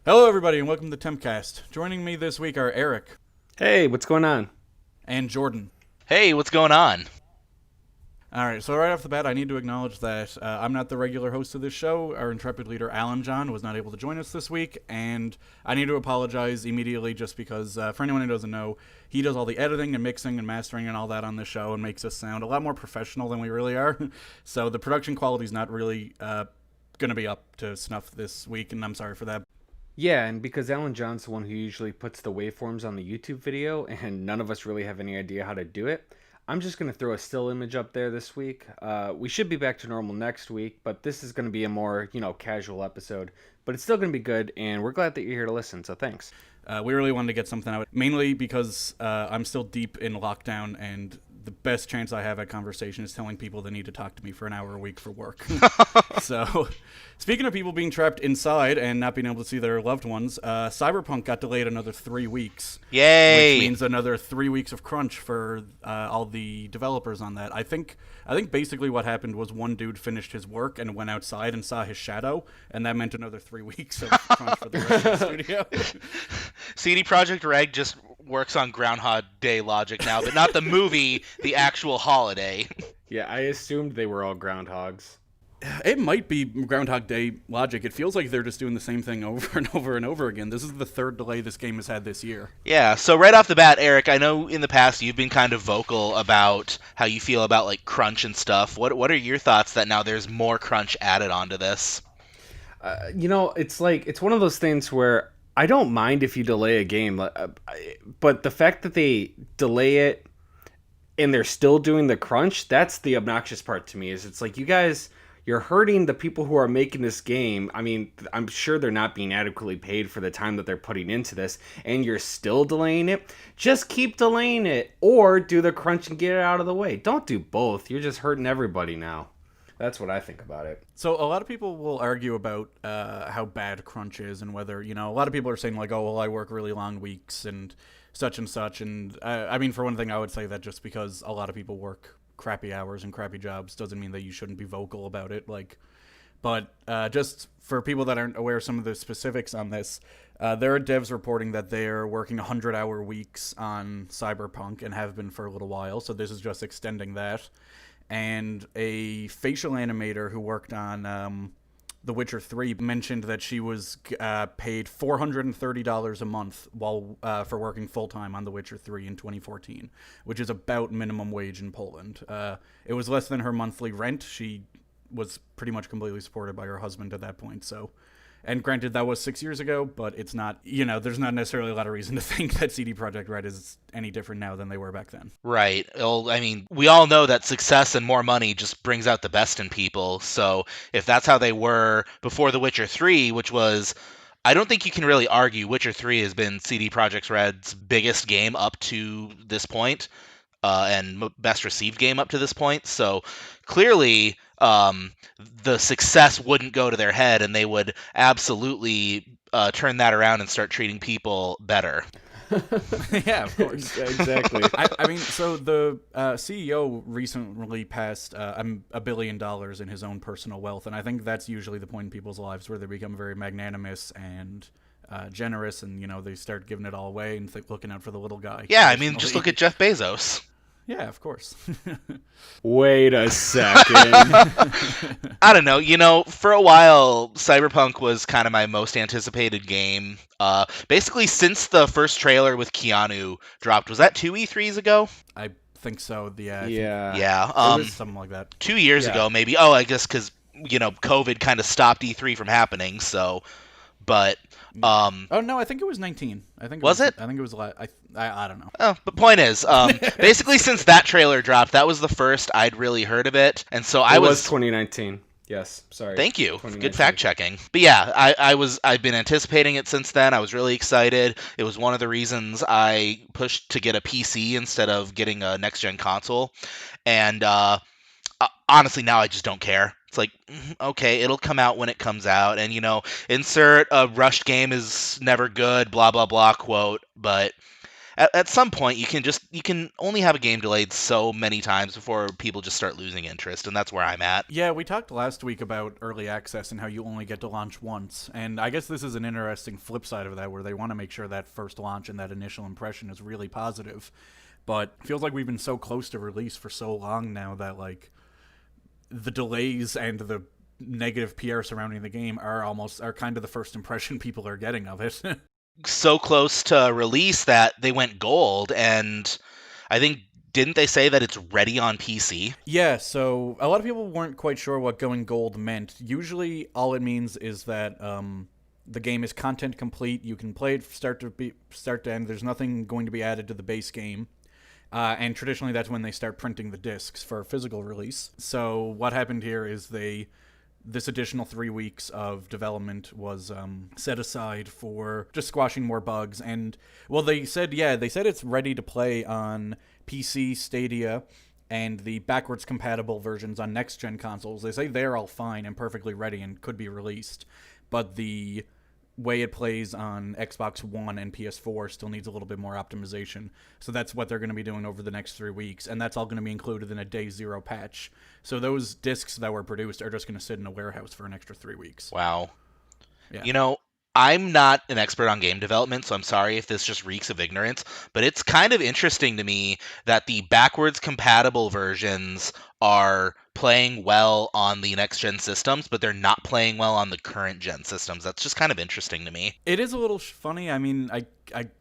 Hello, everybody, and welcome to Tempcast. Joining me this week are Eric. Hey, what's going on? And Jordan. Hey, what's going on? Alright, so right off the bat, I need to acknowledge that I'm not the regular host of this show. Our intrepid leader, AlanJohn, was not able to join us this week, and I need to apologize immediately just because, for anyone who doesn't know, he does all the editing and mixing and mastering and all that on this show and makes us sound a lot more professional than we really are. So the production quality is not really going to be up to snuff this week, and I'm sorry for that. Yeah, and because AlanJohn's the one who usually puts the waveforms on the YouTube video, and none of us really have any idea how to do it, I'm just going to throw a still image up there this week. We should be back to normal next week, but this is going to be a more, casual episode. But it's still going to be good, and we're glad that you're here to listen, so thanks. We really wanted to get something out, mainly because I'm still deep in lockdown, and the best chance I have at conversation is telling people they need to talk to me for an hour a week for work. So, speaking of people being trapped inside and not being able to see their loved ones, Cyberpunk got delayed another 3 weeks. Yay! Which means another 3 weeks of crunch for all the developers on that. I think basically what happened was one dude finished his work and went outside and saw his shadow, and that meant another 3 weeks of crunch for the rest of the studio. CD Projekt Red just works on Groundhog Day logic now, but not the movie, the actual holiday. Yeah, I assumed they were all groundhogs. It might be Groundhog Day logic. It feels like they're just doing the same thing over and over and over again. This is the third delay this game has had this year. Yeah, so right off the bat, Eric, I know in the past you've been kind of vocal about how you feel about like crunch and stuff. What are your thoughts that now there's more crunch added onto this? It's one of those things where I don't mind if you delay a game, but the fact that they delay it and they're still doing the crunch, that's the obnoxious part to me. Is it's like, you guys, you're hurting the people who are making this game. I mean, I'm sure they're not being adequately paid for the time that they're putting into this, and you're still delaying it. Just keep delaying it, or do the crunch and get it out of the way. Don't do both. You're just hurting everybody now. That's what I think about it. So a lot of people will argue about how bad crunch is, and whether, a lot of people are saying like, oh, well, I work really long weeks and such and such. And I mean, for one thing, I would say that just because a lot of people work crappy hours and crappy jobs doesn't mean that you shouldn't be vocal about it. But just for people that aren't aware of some of the specifics on this, there are devs reporting that they're working 100-hour weeks on Cyberpunk and have been for a little while. So this is just extending that. And a facial animator who worked on The Witcher 3 mentioned that she was paid $430 a month while for working full-time on The Witcher 3 in 2014, which is about minimum wage in Poland. It was less than her monthly rent. She was pretty much completely supported by her husband at that point, so... And granted, that was 6 years ago, but it's not, there's not necessarily a lot of reason to think that CD Projekt Red is any different now than they were back then. Right. Well, I mean, we all know that success and more money just brings out the best in people. So if that's how they were before The Witcher 3, which was... I don't think you can really argue Witcher 3 has been CD Projekt Red's biggest game up to this point, and best received game up to this point. So clearly... the success wouldn't go to their head, and they would absolutely turn that around and start treating people better. Yeah, of course. Exactly. I mean, so the CEO recently passed $1 billion in his own personal wealth, and I think that's usually the point in people's lives where they become very magnanimous and generous, and, they start giving it all away and looking out for the little guy. Yeah, I mean, just look at Jeff Bezos. Yeah, of course. Wait a second. I don't know. For a while, Cyberpunk was kind of my most anticipated game. Basically, since the first trailer with Keanu dropped, was that 2 E3s ago? I think so. Yeah. Yeah. Something like that. 2 years ago, maybe. Oh, I guess because, COVID kind of stopped E3 from happening, so... But... oh, no, I think it was 19. I think was it? I think it was... I don't know. Oh, but point is, basically since that trailer dropped, that was the first I'd really heard of it, and so It was 2019. Yes, sorry. Thank you. Good fact checking. But yeah, I've been anticipating it since then. I was really excited. It was one of the reasons I pushed to get a PC instead of getting a next gen console. And honestly, now I just don't care. It's like, okay, it'll come out when it comes out, and insert a rushed game is never good, blah blah blah quote, but at some point you can only have a game delayed so many times before people just start losing interest, and that's where I'm at. Yeah, we talked last week about early access and how you only get to launch once, and I guess this is an interesting flip side of that, where they want to make sure that first launch and that initial impression is really positive. But it feels like we've been so close to release for so long now that, like, the delays and the negative PR surrounding the game are kind of the first impression people are getting of it. So close to release that they went gold, and I think, didn't they say that it's ready on PC? Yeah, so a lot of people weren't quite sure what going gold meant. Usually all it means is that the game is content complete. You can play it start to end. There's nothing going to be added to the base game. And traditionally that's when they start printing the discs for physical release. So what happened here is this additional 3 weeks of development was set aside for just squashing more bugs. And, well, they said it's ready to play on PC, Stadia, and the backwards compatible versions on next-gen consoles. They say they're all fine and perfectly ready and could be released. But the way it plays on Xbox One and PS4 still needs a little bit more optimization. So that's what they're going to be doing over the next 3 weeks, and that's all going to be included in a day zero patch. So those discs that were produced are just going to sit in a warehouse for an extra 3 weeks. Wow. Yeah. You know, I'm not an expert on game development, so I'm sorry if this just reeks of ignorance, but it's kind of interesting to me that the backwards compatible versions are playing well on the next gen systems, but they're not playing well on the current gen systems. That's just kind of interesting to me. It is a little funny. I mean, I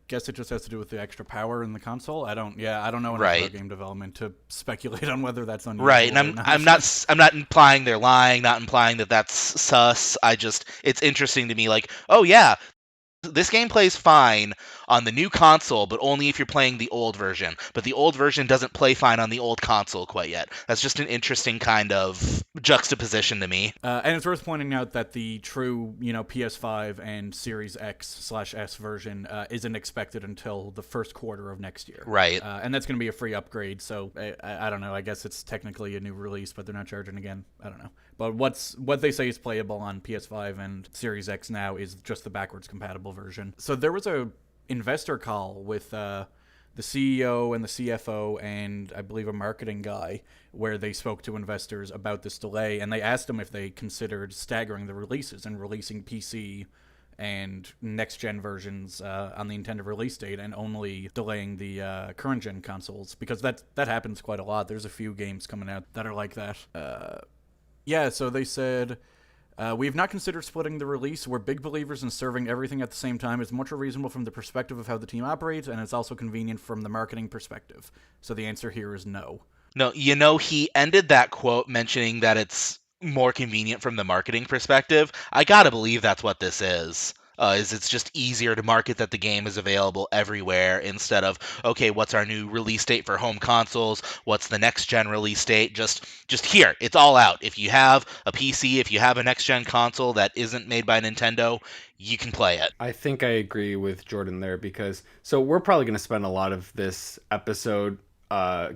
guess it just has to do with the extra power in the console. I don't know enough about game development to speculate on whether that's unusual. Right, and I'm not implying they're lying, not implying that that's sus. It's interesting to me, like, oh yeah, this game plays fine on the new console, but only if you're playing the old version. But the old version doesn't play fine on the old console quite yet. That's just an interesting kind of juxtaposition to me. And it's worth pointing out that the true, PS5 and Series X/S version isn't expected until the first quarter of next year. Right. And that's going to be a free upgrade. So I don't know. I guess it's technically a new release, but they're not charging again. I don't know. But what they say is playable on PS5 and Series X now is just the backwards compatible version. So there was a investor call with the CEO and the CFO and I believe a marketing guy where they spoke to investors about this delay, and they asked them if they considered staggering the releases and releasing PC and next-gen versions on the intended release date and only delaying the current-gen consoles, because that happens quite a lot. There's a few games coming out that are like that. So they said, we have not considered splitting the release. We're big believers in serving everything at the same time. It's much more reasonable from the perspective of how the team operates, and it's also convenient from the marketing perspective. So the answer here is no. No, he ended that quote mentioning that it's more convenient from the marketing perspective. I gotta believe that's what this is. It's just easier to market that the game is available everywhere instead of, okay, what's our new release date for home consoles? What's the next gen release date? Just here, it's all out. If you have a PC, if you have a next gen console that isn't made by Nintendo, you can play it. I think I agree with Jordan there, because so we're probably going to spend a lot of this episode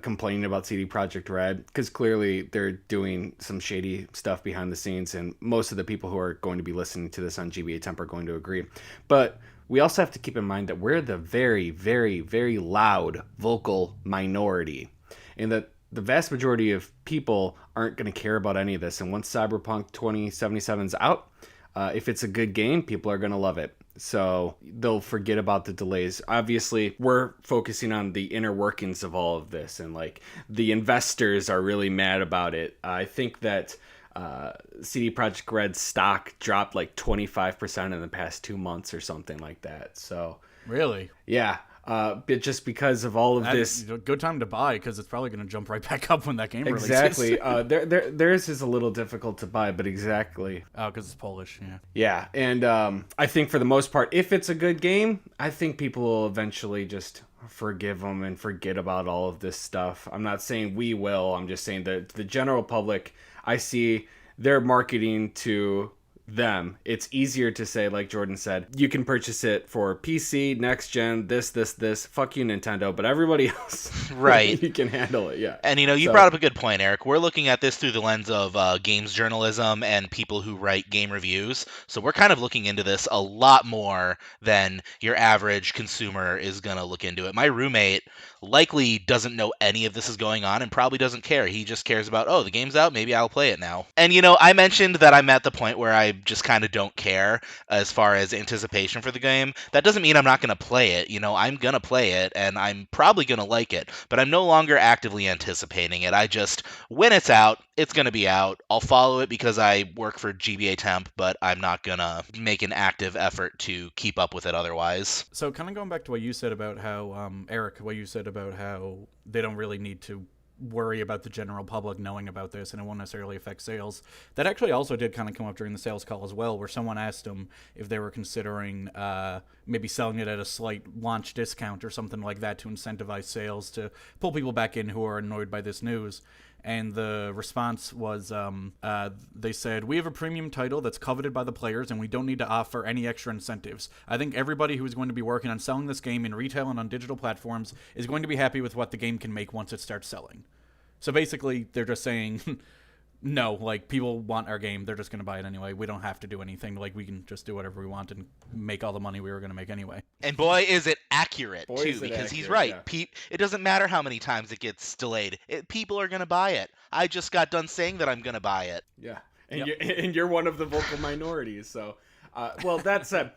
complaining about CD Projekt Red, because clearly they're doing some shady stuff behind the scenes, and most of the people who are going to be listening to this on GBA Temp are going to agree. But we also have to keep in mind that we're the very, very, very loud vocal minority, and that the vast majority of people aren't going to care about any of this. And once Cyberpunk 2077 is out, if it's a good game, people are going to love it. So they'll forget about the delays. Obviously, we're focusing on the inner workings of all of this, and like the investors are really mad about it. I think that CD Projekt Red's stock dropped like 25% in the past 2 months or something like that. So really, yeah. But just because of all of this, good time to buy, because it's probably going to jump right back up when that game exactly. releases. Theirs is a little difficult to buy, but exactly. Oh, because it's Polish, yeah. Yeah, and I think for the most part, if it's a good game, I think people will eventually just forgive them and forget about all of this stuff. I'm not saying we will. I'm just saying that the general public, I see they're marketing to them. It's easier to say, like Jordan said, you can purchase it for PC, next gen, this. Fuck you, Nintendo. But everybody else, Right. you can handle it. Yeah. And you brought up a good point, Eric. We're looking at this through the lens of games journalism and people who write game reviews. So we're kind of looking into this a lot more than your average consumer is going to look into it. My roommate likely doesn't know any of this is going on and probably doesn't care. He just cares about, oh, the game's out, maybe I'll play it now. And I mentioned that I'm at the point where I just kind of don't care as far as anticipation for the game. That doesn't mean I'm not going to play it. I'm going to play it and I'm probably going to like it, but I'm no longer actively anticipating it. I just, when it's out, it's going to be out. I'll follow it because I work for GBA Temp, but I'm not going to make an active effort to keep up with it otherwise. So kind of going back to what you said about how, Eric, what you said about how they don't really need to worry about the general public knowing about this and it won't necessarily affect sales. That actually also did kind of come up during the sales call as well, where someone asked them if they were considering maybe selling it at a slight launch discount or something like that to incentivize sales, to pull people back in who are annoyed by this news. And the response was, they said, we have a premium title that's coveted by the players, and we don't need to offer any extra incentives. I think everybody who is going to be working on selling this game in retail and on digital platforms is going to be happy with what the game can make once it starts selling. So basically, they're just saying, no, like, people want our game. They're just going to buy it anyway. We don't have to do anything. Like, we can just do whatever we want and make all the money we were going to make anyway. And boy, is it accurate, too, because he's right. Yeah. It doesn't matter how many times it gets delayed. People are going to buy it. I just got done saying that I'm going to buy it. Yeah, and you're one of the vocal minorities, so... well, that said,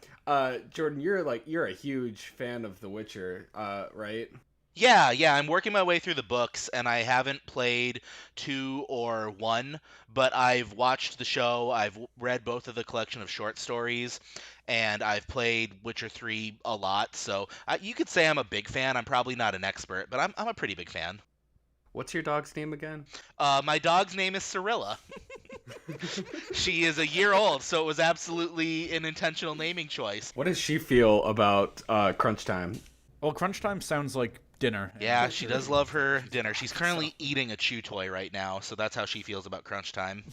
Jordan, you're a huge fan of The Witcher, right? Yeah, I'm working my way through the books, and I haven't played 2 or 1, but I've watched the show, I've read both of the collection of short stories, and I've played Witcher 3 a lot, so you could say I'm a big fan. I'm probably not an expert, but I'm a pretty big fan. What's your dog's name again? My dog's name is Cirilla. She is a year old, so it was absolutely an intentional naming choice. What does she feel about crunch time? Well, crunch time sounds like dinner. Yeah, she does love her dinner. She's currently eating a chew toy right now, so that's how she feels about crunch time.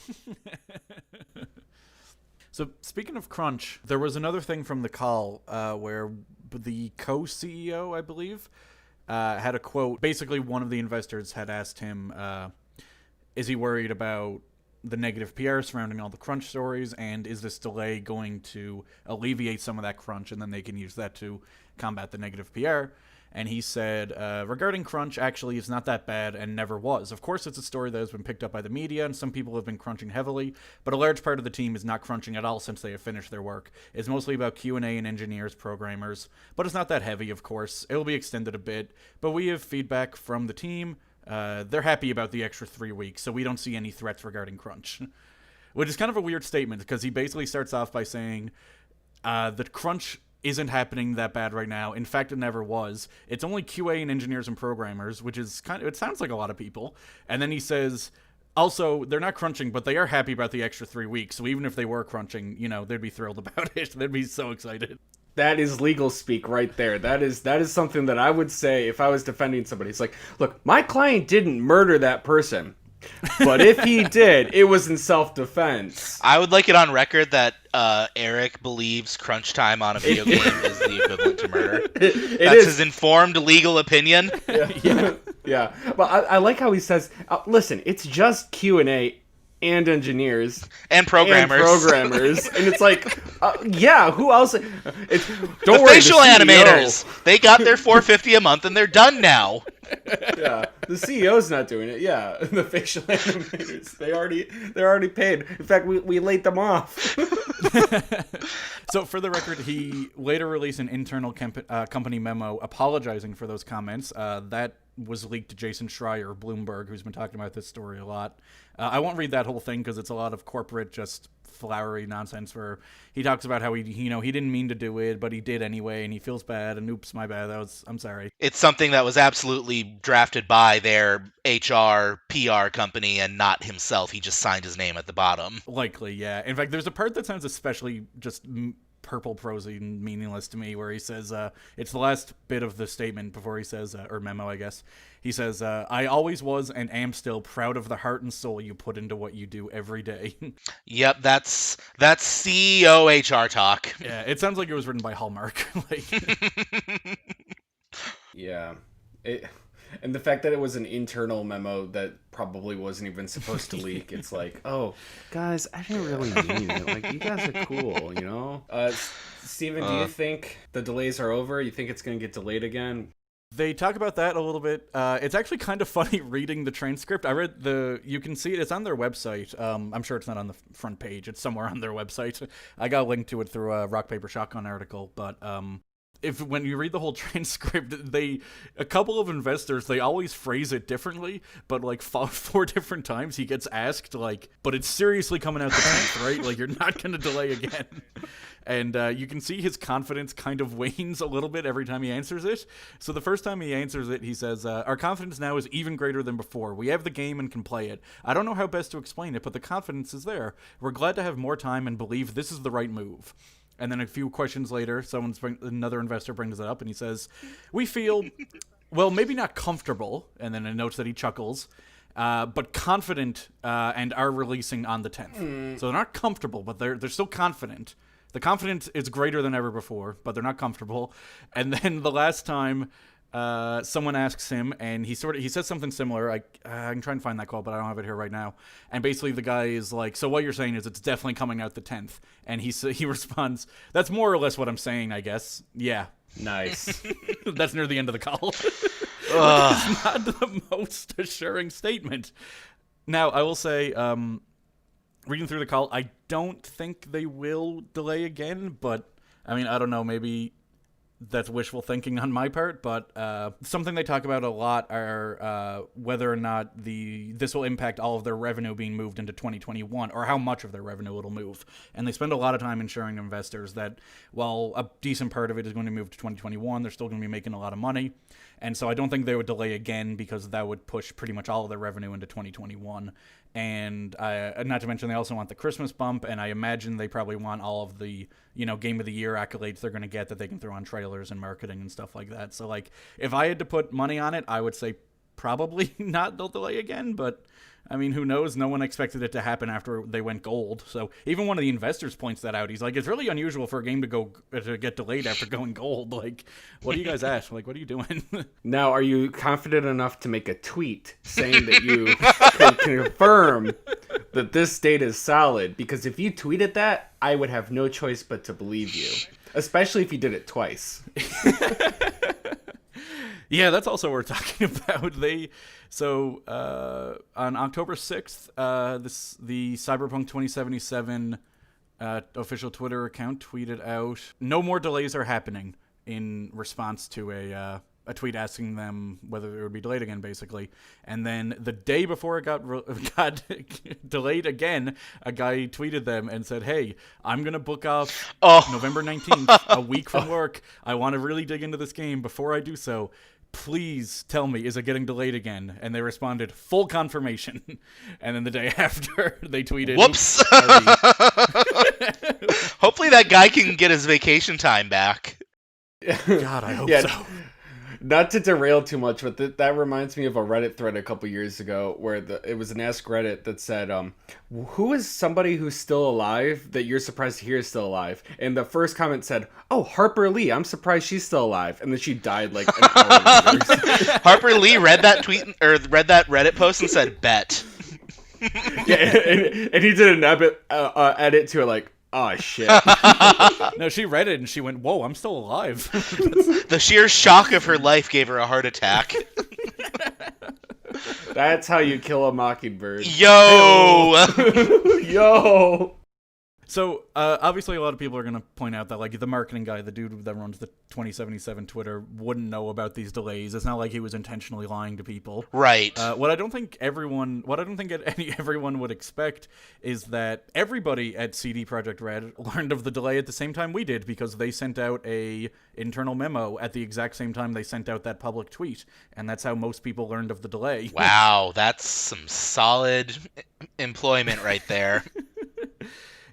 So speaking of crunch, there was another thing from the call where the co-CEO, I believe, had a quote. Basically, one of the investors had asked him, is he worried about the negative PR surrounding all the crunch stories, and is this delay going to alleviate some of that crunch, and then they can use that to combat the negative PR? And he said, regarding crunch, actually, it's not that bad and never was. Of course, it's a story that has been picked up by the media, and some people have been crunching heavily, but a large part of the team is not crunching at all since they have finished their work. It's mostly about Q&A and engineers, programmers, but it's not that heavy, of course. It'll be extended a bit, but we have feedback from the team. They're happy about the extra 3 weeks, so we don't see any threats regarding crunch. Which is kind of a weird statement, because he basically starts off by saying that crunch isn't happening that bad right now. In fact, it never was. It's only QA and engineers and programmers, which is it sounds like a lot of people. And then he says, also, they're not crunching, but they are happy about the extra 3 weeks. So even if they were crunching, they'd be thrilled about it. They'd be so excited. That is legal speak right there. That is something that I would say if I was defending somebody. It's like, look, my client didn't murder that person. But if he did, it was in self-defense. I would like it on record that Eric believes crunch time on a video game is the equivalent to murder. That's his informed legal opinion. Yeah. But I like how he says, listen, it's just Q&A and engineers and programmers and it's like who else? Don't the worry, facial animators, they got their $450 a month and they're done now. Yeah, the CEO's not doing it. Yeah, the facial animators, they're already paid. In fact, we laid them off. So for the record, he later released an internal company memo apologizing for those comments. That was leaked to Jason Schreier of Bloomberg, who's been talking about this story a lot. I won't read that whole thing because it's a lot of corporate, just flowery nonsense where he talks about how he didn't mean to do it, but he did anyway, and he feels bad, and oops, my bad, I'm sorry. It's something that was absolutely drafted by their HR, PR company and not himself. He just signed his name at the bottom. Likely, yeah. In fact, there's a part that sounds especially just purple prosy and meaningless to me, where he says, it's the last bit of the statement before he says, or memo, I guess. He says, I always was and am still proud of the heart and soul you put into what you do every day. Yep, that's CEO HR talk. Yeah, it sounds like it was written by Hallmark. Yeah. And the fact that it was an internal memo that probably wasn't even supposed to leak, it's like, oh, guys, I didn't really mean it. Like, you guys are cool, you know? Steven, do you think the delays are over? You think it's going to get delayed again? They talk about that a little bit. It's actually kind of funny reading the transcript. I read you can see it. It's on their website. I'm sure it's not on the front page. It's somewhere on their website. I got a link to it through a Rock, Paper, Shotgun article. But when you read the whole transcript, a couple of investors, they always phrase it differently. But like four different times he gets asked, like, but it's seriously coming out the 10th, right? Like, you're not going to delay again. And you can see his confidence kind of wanes a little bit every time he answers it. So the first time he answers it, he says, our confidence now is even greater than before. We have the game and can play it. I don't know how best to explain it, but the confidence is there. We're glad to have more time and believe this is the right move. And then a few questions later, another investor brings it up, and he says, we feel, well, maybe not comfortable, and then it notes that he chuckles, but confident and are releasing on the 10th. So they're not comfortable, but they're still confident. The confidence is greater than ever before, but they're not comfortable. And then the last time someone asks him, and he says something similar. I can try and find that quote, but I don't have it here right now. And basically the guy is like, so what you're saying is it's definitely coming out the 10th. And he responds, that's more or less what I'm saying, I guess. Yeah. Nice. That's near the end of the call. It's not the most assuring statement. Now, I will say, reading through the call, I don't think they will delay again, but, I mean, I don't know, maybe that's wishful thinking on my part, but something they talk about a lot are whether or not this will impact all of their revenue being moved into 2021, or how much of their revenue it'll move. And they spend a lot of time ensuring investors that while a decent part of it is going to move to 2021, they're still going to be making a lot of money. And so I don't think they would delay again, because that would push pretty much all of their revenue into 2021. And not to mention, they also want the Christmas bump, and I imagine they probably want all of the, Game of the Year accolades they're going to get that they can throw on trailers and marketing and stuff like that. So, like, if I had to put money on it, I would say probably not they'll delay again, but I mean, who knows? No one expected it to happen after they went gold. So even one of the investors points that out. He's like, it's really unusual for a game to get delayed after going gold. Like, what do you guys ask? Like, what are you doing? Now, are you confident enough to make a tweet saying that you can confirm that this date is solid? Because if you tweeted that, I would have no choice but to believe you, especially if you did it twice. Yeah, that's also what we're talking about. On October 6th, the Cyberpunk 2077 official Twitter account tweeted out, "No more delays are happening," in response to a tweet asking them whether it would be delayed again, basically. And then the day before it got delayed again, a guy tweeted them and said, "Hey, I'm going to book off November 19th, a week from work. I want to really dig into this game. Before I do so, please tell me, is it getting delayed again?" And they responded, "Full confirmation." And then the day after, they tweeted, "Whoops." Hopefully that guy can get his vacation time back. God, I hope so. Not to derail too much, but that reminds me of a Reddit thread a couple years ago where it was an Ask Reddit that said, who is somebody who's still alive that you're surprised to hear is still alive? And the first comment said, "Oh, Harper Lee, I'm surprised she's still alive." And then she died like an hour later. Harper Lee read that tweet or read that Reddit post and said, "Bet." Yeah, and he did an edit to it like, "Oh, shit." No, she read it and she went, "Whoa, I'm still alive." The sheer shock of her life gave her a heart attack. That's how you kill a mockingbird. Yo! Yo! So, obviously a lot of people are going to point out that, like, the marketing guy, the dude that runs the 2077 Twitter, wouldn't know about these delays. It's not like he was intentionally lying to people. Right. What I don't think everyone would expect is that everybody at CD Projekt Red learned of the delay at the same time we did, because they sent out a internal memo at the exact same time they sent out that public tweet. And that's how most people learned of the delay. Wow, that's some solid employment right there.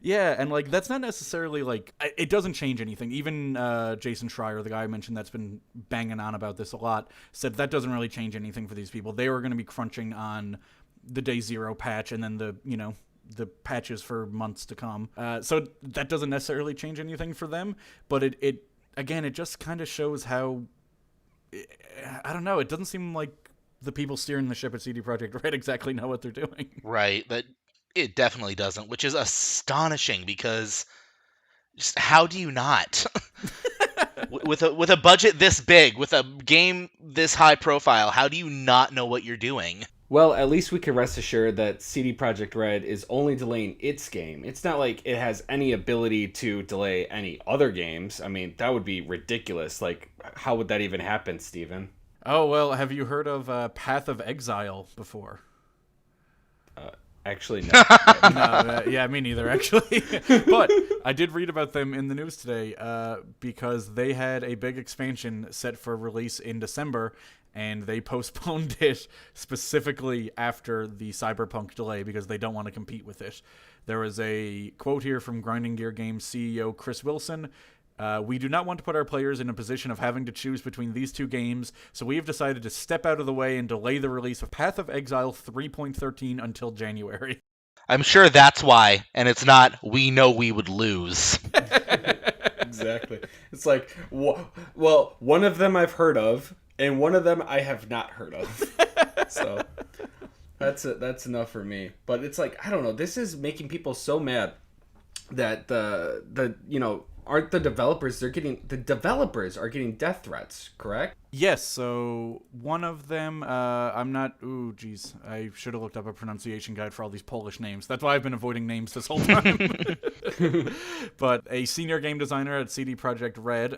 Yeah, and like that's not necessarily like it doesn't change anything. Even Jason Schreier, the guy I mentioned that's been banging on about this a lot, said that doesn't really change anything for these people. They were going to be crunching on the day zero patch and then the patches for months to come. So that doesn't necessarily change anything for them, but it again, it just kind of shows how, I don't know, it doesn't seem like the people steering the ship at CD Projekt Red exactly know what they're doing. Right, that it definitely doesn't, which is astonishing because just how do you not? with a budget this big, with a game this high profile, how do you not know what you're doing? Well, at least we can rest assured that CD Projekt Red is only delaying its game. It's not like it has any ability to delay any other games. I mean, that would be ridiculous. Like, how would that even happen, Steven? Oh, well, have you heard of Path of Exile before? Actually, no. No, yeah, me neither, actually. But I did read about them in the news today because they had a big expansion set for release in December, and they postponed it specifically after the Cyberpunk delay because they don't want to compete with it. There was a quote here from Grinding Gear Games CEO Chris Wilson. We do not want to put our players in a position of having to choose between these two games, so we have decided to step out of the way and delay the release of Path of Exile 3.13 until January. I'm sure that's why, and it's not, we know we would lose. Exactly. It's like, well, one of them I've heard of, and one of them I have not heard of. So that's enough for me. But it's like, I don't know, this is making people so mad that aren't the developers are getting death threats, correct? Yes, so one of them, I should have looked up a pronunciation guide for all these Polish names. That's why I've been avoiding names this whole time. But a senior game designer at CD Projekt Red,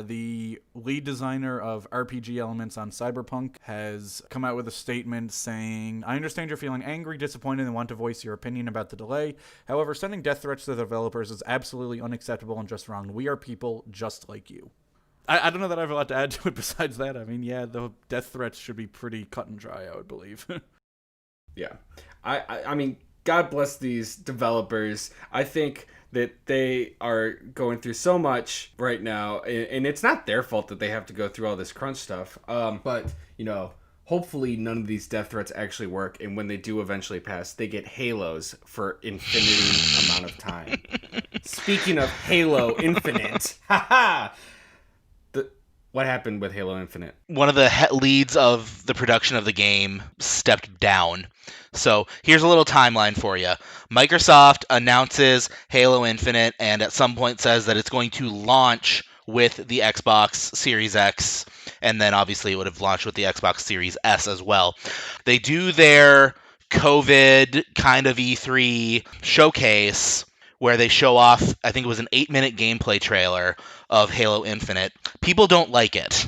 the lead designer of RPG elements on Cyberpunk, has come out with a statement saying, I understand you're feeling angry, disappointed, and want to voice your opinion about the delay. However, sending death threats to the developers is absolutely unacceptable and just wrong. We are people just like you. I don't know that I have a lot to add to it besides that. I mean, yeah, the death threats should be pretty cut and dry, I would believe. Yeah. I mean, God bless these developers. I think that they are going through so much right now, and it's not their fault that they have to go through all this crunch stuff. But, hopefully none of these death threats actually work, and when they do eventually pass, they get halos for infinity amount of time. Speaking of Halo Infinite, haha! What happened with Halo Infinite? One of the leads of the production of the game stepped down. So here's a little timeline for you. Microsoft announces Halo Infinite and at some point says that it's going to launch with the Xbox Series X, and then obviously it would have launched with the Xbox Series S as well. They do their COVID kind of E3 showcase where they show off, I think it was an 8-minute gameplay trailer of Halo Infinite. People don't like it.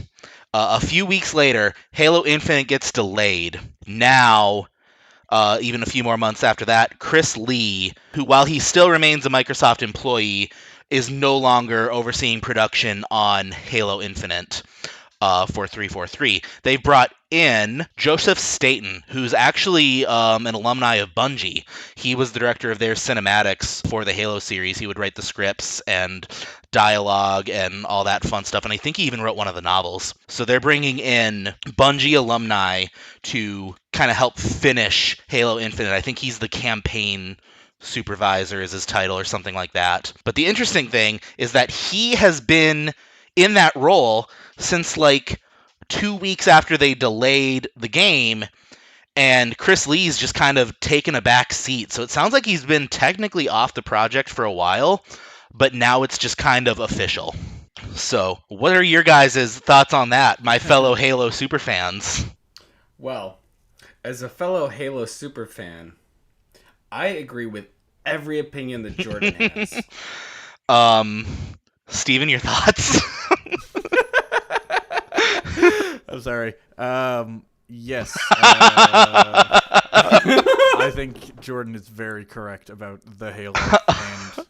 A few weeks later, Halo Infinite gets delayed. Now, even a few more months after that, Chris Lee, who while he still remains a Microsoft employee, is no longer overseeing production on Halo Infinite for 343. They brought in Joseph Staten, who's actually an alumni of Bungie. He was the director of their cinematics for the Halo series. He would write the scripts and dialogue and all that fun stuff, and I think he even wrote one of the novels. So they're bringing in Bungie alumni to kind of help finish Halo Infinite. I think he's the campaign supervisor is his title or something like that. But the interesting thing is that he has been in that role since like 2 weeks after they delayed the game, and Chris Lee's just kind of taken a back seat. So it sounds like he's been technically off the project for a while, but now it's just kind of official. So what are your guys' thoughts on that, my fellow Halo superfans? Well, as a fellow Halo superfan, I agree with every opinion that Jordan has. Steven, your thoughts? I'm sorry. Yes. I think Jordan is very correct about the Halo, and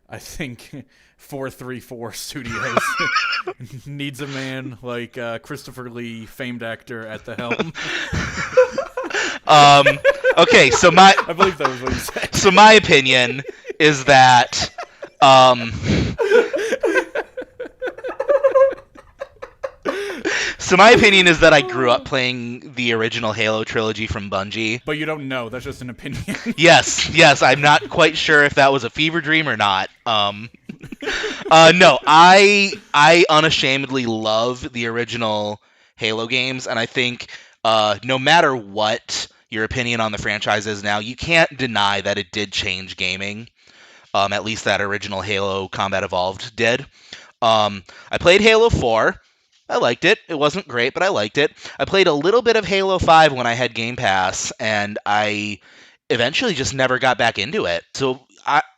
I think 434 Studios needs a man like Christopher Lee, famed actor, at the helm. Okay, so I believe that was what you said. So my opinion is that um so my opinion is that I grew up playing the original Halo trilogy from Bungie. But you don't know. That's just an opinion. Yes, I'm not quite sure if that was a fever dream or not. No, I unashamedly love the original Halo games, and I think no matter what your opinion on the franchise is now, you can't deny that it did change gaming. At least that original Halo Combat Evolved did. I played Halo 4. I liked it. It wasn't great, but I liked it. I played a little bit of Halo 5 when I had Game Pass, and I eventually just never got back into it. So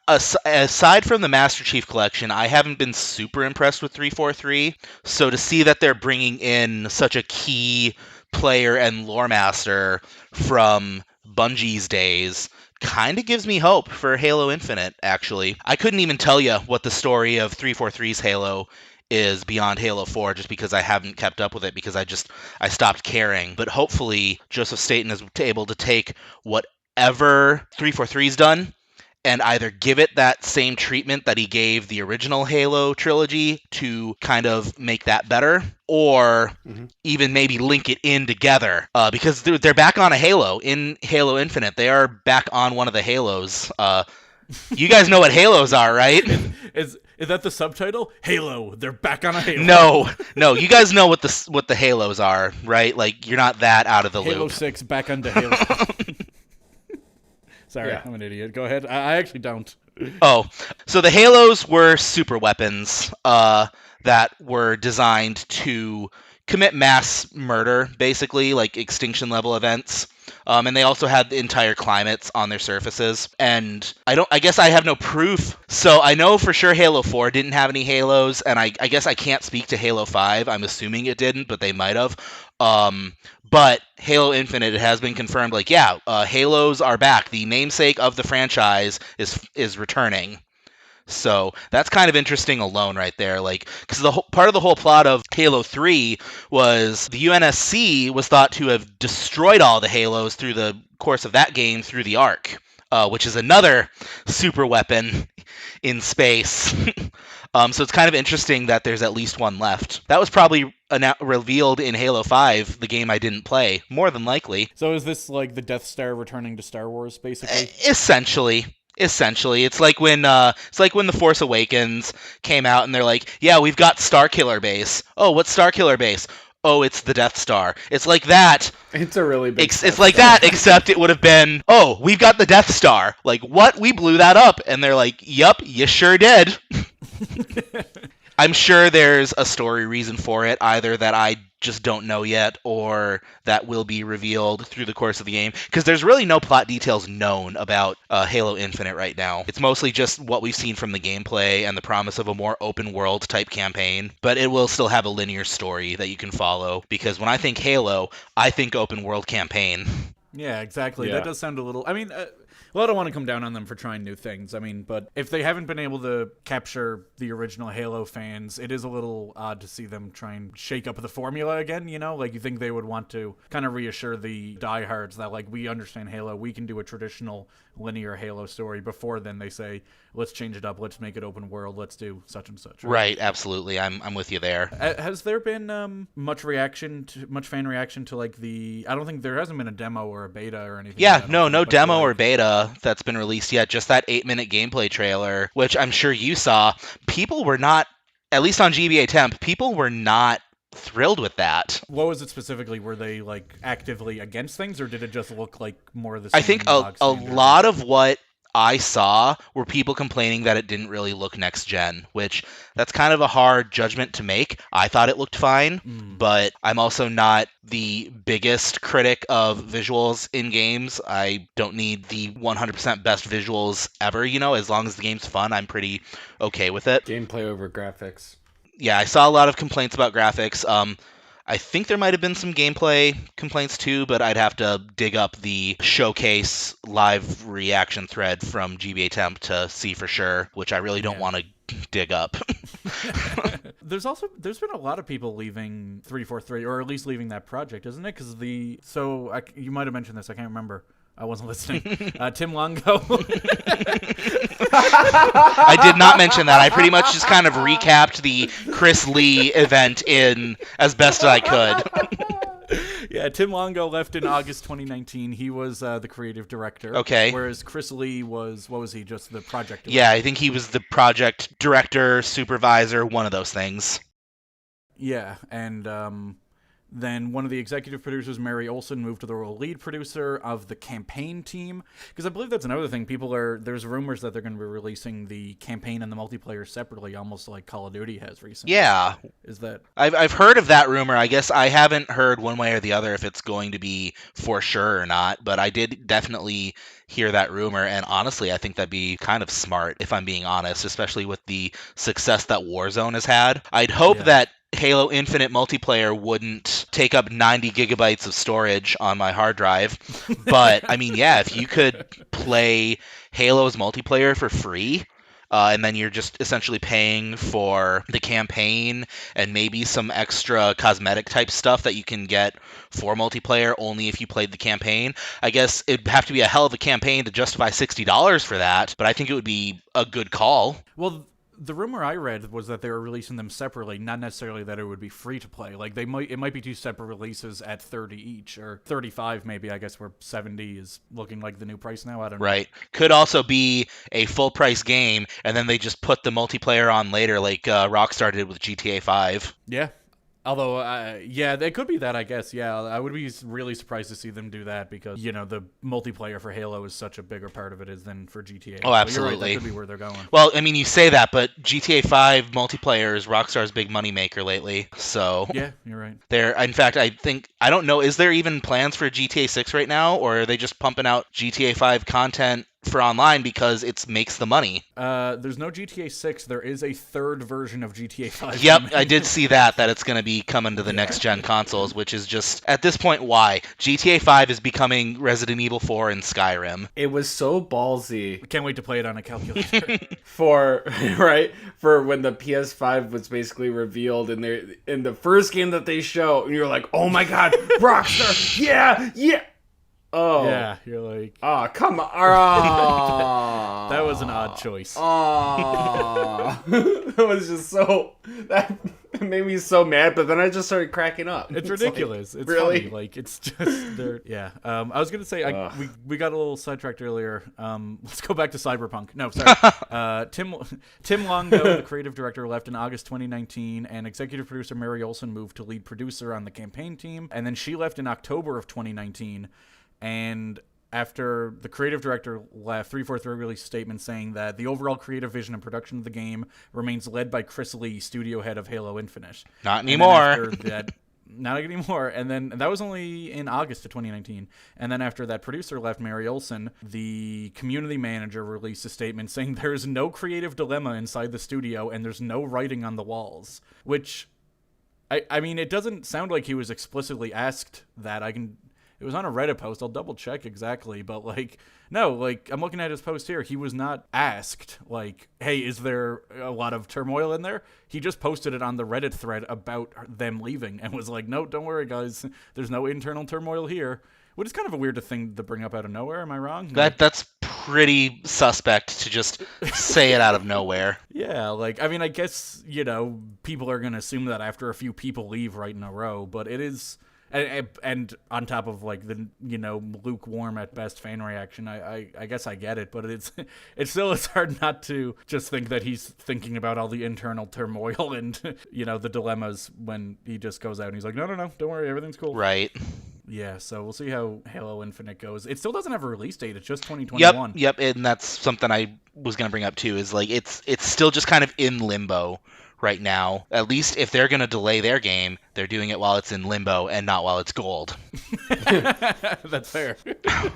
aside from the Master Chief Collection, I haven't been super impressed with 343. So to see that they're bringing in such a key player and lore master from Bungie's days kind of gives me hope for Halo Infinite, actually. I couldn't even tell you what the story of 343's Halo is beyond Halo 4 just because I haven't kept up with it because I stopped caring. But hopefully Joseph Staten is able to take whatever 343's done and either give it that same treatment that he gave the original Halo trilogy to kind of make that better, or even maybe link it in together, because they're back on a Halo in Halo Infinite. They are back on one of the Halos. You guys know what Halos are, right? Is that the subtitle? Halo. They're back on a Halo. No. You guys know what the Halos are, right? Like, you're not that out of the Halo loop. 6 back onto Halo. Sorry, Yeah. I'm an idiot. Go ahead. I actually don't. Oh, so the Halos were super weapons that were designed to commit mass murder, basically, like extinction level events. And they also had the entire climates on their surfaces. And I guess I have no proof. So I know for sure Halo 4 didn't have any Halos, and I guess I can't speak to Halo 5. I'm assuming it didn't, but they might have. But Halo Infinite, it has been confirmed, like, yeah, Halos are back. The namesake of the franchise is returning. So that's kind of interesting alone right there, like, because part of the whole plot of Halo 3 was the UNSC was thought to have destroyed all the Halos through the course of that game through the Ark, which is another super weapon in space. So it's kind of interesting that there's at least one left. That was probably revealed in Halo 5, the game I didn't play, more than likely. So is this like the Death Star returning to Star Wars, basically? Essentially, it's like when the Force Awakens came out and they're like, yeah, we've got Starkiller Base. Oh, what's Starkiller Base? Oh, it's the Death Star. It's like that. It's a really big. It's like that, except it would have been, oh, we've got the Death Star. Like, what? We blew that up. And they're like, yup, you sure did. I'm sure there's a story reason for it, either that I just don't know yet, or that will be revealed through the course of the game, because there's really no plot details known about Halo Infinite right now. It's mostly just what we've seen from the gameplay and the promise of a more open world type campaign, but it will still have a linear story that you can follow, because when I think Halo, I think open world campaign. Yeah, exactly. Yeah. That does sound a little... I mean, well, I don't want to come down on them for trying new things. I mean, but if they haven't been able to capture the original Halo fans, it is a little odd to see them try and shake up the formula again, you know? Like, you think they would want to kind of reassure the diehards that, like, we understand Halo, we can do a traditional linear Halo story. Before then, they say, let's change it up, let's make it open world, let's do such and such. Right, absolutely. I'm with you there. Has there been much fan reaction to, like, I don't think there hasn't been a demo or a beta or anything. Yeah, no but demo like, or beta that's been released yet. Just that 8-minute gameplay trailer, which I'm sure you saw. People were not, at least on GBA Temp, people were not thrilled with that. What was it specifically? Were they, like, actively against things, or did it just look like more of the same? I think a lot of what I saw were people complaining that it didn't really look next gen, which that's kind of a hard judgment to make. I thought it looked fine, but I'm also not the biggest critic of visuals in games. I don't need the 100% best visuals ever, you know, as long as the game's fun, I'm pretty okay with it. Gameplay over graphics. Yeah, I saw a lot of complaints about graphics. I think there might have been some gameplay complaints too, but I'd have to dig up the showcase live reaction thread from GBA Temp to see for sure, which I really don't want to dig up. There's been a lot of people leaving 343, or at least leaving that project, isn't it? Because you might have mentioned this, I can't remember. I wasn't listening. Tim Longo. I did not mention that. I pretty much just kind of recapped the Chris Lee event in as best as I could. Yeah, Tim Longo left in August 2019. He was the creative director. Okay. Whereas Chris Lee was, what was he, just the project director? Yeah, I think he was the project director, supervisor, one of those things. Yeah, and then one of the executive producers, Mary Olson, moved to the role of lead producer of the campaign team. Because I believe that's another thing. There's rumors that they're going to be releasing the campaign and the multiplayer separately, almost like Call of Duty has recently. Yeah. Is that... I've heard of that rumor. I guess I haven't heard one way or the other if it's going to be for sure or not, but I did definitely hear that rumor, and honestly, I think that'd be kind of smart, if I'm being honest, especially with the success that Warzone has had. I'd hope that Halo Infinite multiplayer wouldn't take up 90 gigabytes of storage on my hard drive. But, I mean, yeah, if you could play Halo's multiplayer for free, and then you're just essentially paying for the campaign and maybe some extra cosmetic type stuff that you can get for multiplayer only if you played the campaign. I guess it'd have to be a hell of a campaign to justify $60 for that, but I think it would be a good call. Well, the rumor I read was that they were releasing them separately, not necessarily that it would be free to play. Like it might be two separate releases at $30 each, or $35 maybe. I guess where $70 is looking like the new price now. I don't know. Right. Could also be a full price game, and then they just put the multiplayer on later, like Rockstar did with GTA 5. Yeah. Although, yeah, it could be that, I guess. Yeah, I would be really surprised to see them do that because, the multiplayer for Halo is such a bigger part of it than for GTA. Oh, absolutely. You're right, that could be where they're going. Well, I mean, you say that, but GTA 5 multiplayer is Rockstar's big moneymaker lately, so... Yeah, you're right. In fact, I don't know, is there even plans for GTA 6 right now, or are they just pumping out GTA 5 content for online because it makes the money? There's no GTA 6. There is a third version of GTA 5. Yep, I did see that it's going to be coming to the next-gen consoles, which is just, at this point, why? GTA 5 is becoming Resident Evil 4 and Skyrim. It was so ballsy. Can't wait to play it on a calculator. For when the PS5 was basically revealed in the first game that they show, and you're like, oh my god, Rockstar, yeah! Oh. Yeah, you're like... Oh, come on. Oh. That was an odd choice. Oh. That was just so... That made me so mad, but then I just started cracking up. It's ridiculous. It's really funny. Like, it's just... Yeah. I was going to say, we got a little sidetracked earlier. Let's go back to Cyberpunk. No, sorry. Tim Longo, the creative director, left in August 2019, and executive producer Mary Olson moved to lead producer on the campaign team, and then she left in October of 2019. And after the creative director left, 343 released a statement saying that the overall creative vision and production of the game remains led by Chris Lee, studio head of Halo Infinite. Not anymore. Not anymore. And then that was only in August of 2019. And then after that producer left, Mary Olson, the community manager released a statement saying there is no creative dilemma inside the studio and there's no writing on the walls. Which, I mean, it doesn't sound like he was explicitly asked that. It was on a Reddit post. I'll double check exactly, but no, I'm looking at his post here. He was not asked, hey, is there a lot of turmoil in there? He just posted it on the Reddit thread about them leaving and was like, no, don't worry, guys. There's no internal turmoil here. Which is kind of a weird thing to bring up out of nowhere. Am I wrong? That's pretty suspect to just say it out of nowhere. Yeah, I mean, I guess, people are going to assume that after a few people leave right in a row, but it is... And on top of the lukewarm at best fan reaction, I guess I get it, but it's hard not to just think that he's thinking about all the internal turmoil and the dilemmas when he just goes out and he's like, no, don't worry, everything's cool. Right. Yeah, so we'll see how Halo Infinite goes. It still doesn't have a release date. It's just 2021. Yep, and that's something I was going to bring up too, is it's still just kind of in limbo right now. At least if they're going to delay their game, they're doing it while it's in limbo and not while it's gold. That's fair.